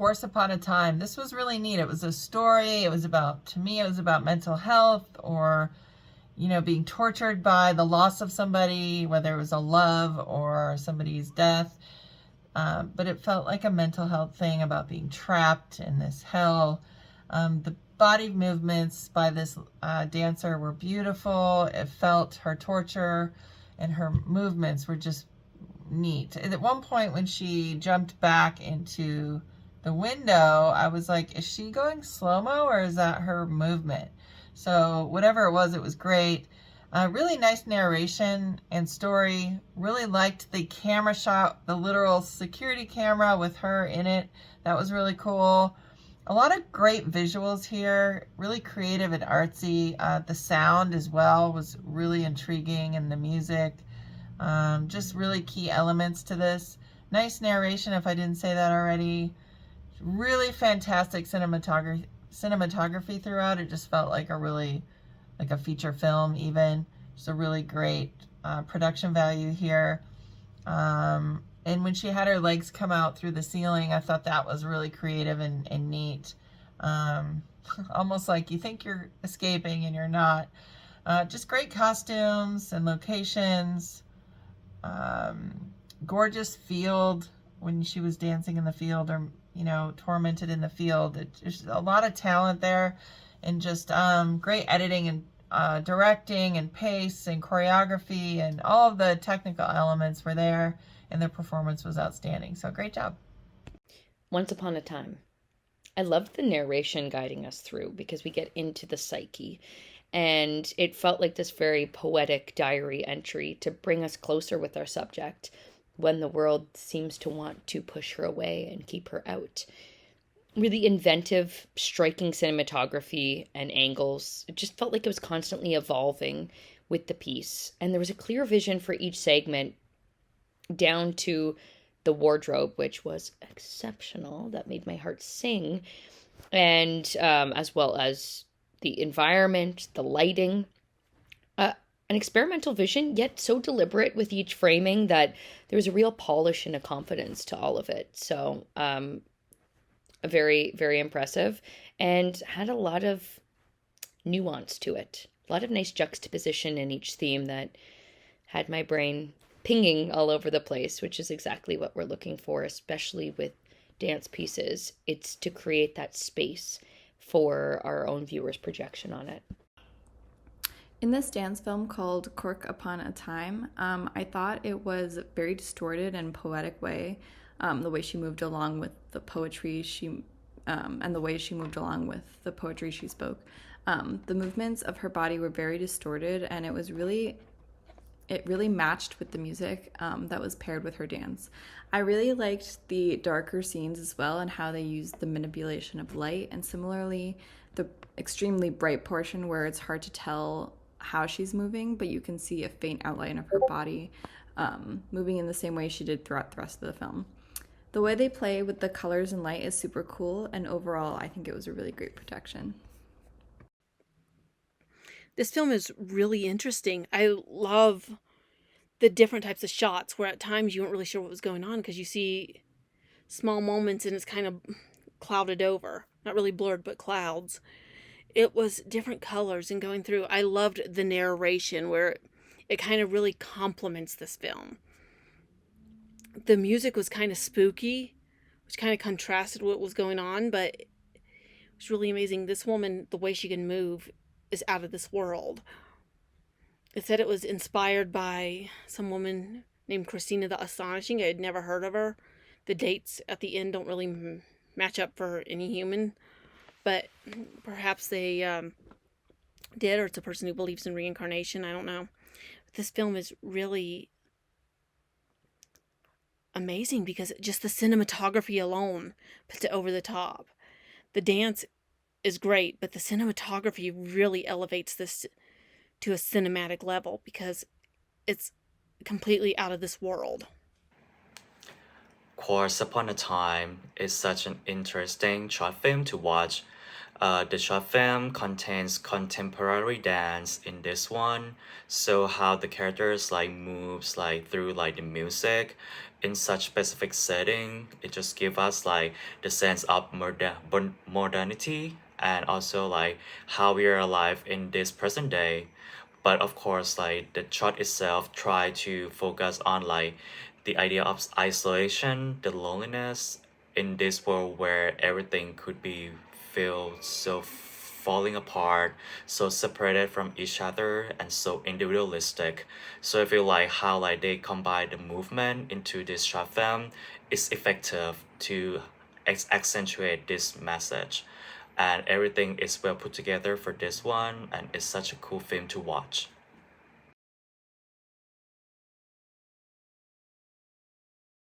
Quarce Upon a Time. This was really neat. It was a story. It was about, to me, it was about mental health, or, you know, being tortured by the loss of somebody, whether it was a love or somebody's death. But it felt like a mental health thing about being trapped in this hell. The body movements by this dancer were beautiful. It felt her torture, and her movements were just neat. And at one point when she jumped back into the window, I was like, is she going slow-mo or is that her movement? So whatever it was great. Really nice narration and story. Really liked the camera shot, the literal security camera with her in it. That was really cool. A lot of great visuals here, really creative and artsy. The sound as well was really intriguing, and the music. Just really key elements to this. Nice narration, if I didn't say that already. Really fantastic cinematography throughout. It just felt like a feature film even. Just a really great production value here. And when she had her legs come out through the ceiling, I thought that was really creative and neat. Almost like you think you're escaping and you're not. Just great costumes and locations. Gorgeous field when she was dancing in the field, or, you know, tormented in the field. There's a lot of talent there, and just great editing and directing and pace and choreography, and all of the technical elements were there, and the performance was outstanding. So great job. Once Upon a Time. I loved the narration guiding us through, because we get into the psyche, and it felt like this very poetic diary entry to bring us closer with our subject when the world seems to want to push her away and keep her out. Really inventive, striking cinematography and angles. It just felt like it was constantly evolving with the piece. And there was a clear vision for each segment, down to the wardrobe, which was exceptional. That made my heart sing. And as well as the environment, the lighting. An experimental vision, yet so deliberate with each framing that there was a real polish and a confidence to all of it. So very, very impressive, and had a lot of nuance to it. A lot of nice juxtaposition in each theme that had my brain pinging all over the place, which is exactly what we're looking for, especially with dance pieces. It's to create that space for our own viewers' projection on it. In this dance film called Quarce Upon a Time, I thought it was very distorted and poetic way. The way she moved along with the poetry and the way she moved along with the poetry she spoke. The movements of her body were very distorted, and it really matched with the music that was paired with her dance. I really liked the darker scenes as well, and how they used the manipulation of light, and similarly the extremely bright portion where it's hard to tell how she's moving, but you can see a faint outline of her body moving in the same way she did throughout the rest of the film. The way they play with the colors and light is super cool, and overall I think it was a really great production. This film is really interesting. I love the different types of shots where at times you weren't really sure what was going on, because you see small moments and it's kind of clouded over. Not really blurred, but clouds. It was different colors and going through. I loved the narration where it kind of really complements this film. The music was kind of spooky, which kind of contrasted what was going on, but it was really amazing. This woman, the way she can move, is out of this world. It said it was inspired by some woman named Christina the Astonishing. I had never heard of her. The dates at the end don't really match up for any human, but perhaps they did, or it's a person who believes in reincarnation. I don't know. But this film is really amazing because just the cinematography alone puts it over the top. The dance is great, but the cinematography really elevates this to a cinematic level because it's completely out of this world. Quarce Upon a Time is such an interesting short film to watch. The short film contains contemporary dance in this one, so how the characters like moves like through like the music in such specific setting, it just give us like the sense of modernity and also like how we are alive in this present day. But of course like the shot itself try to focus on like the idea of isolation, the loneliness in this world where everything could be feel so falling apart, so separated from each other and so individualistic. So I feel like how like they combine the movement into this short film is effective to accentuate this message, and everything is well put together for this one, and it's such a cool film to watch.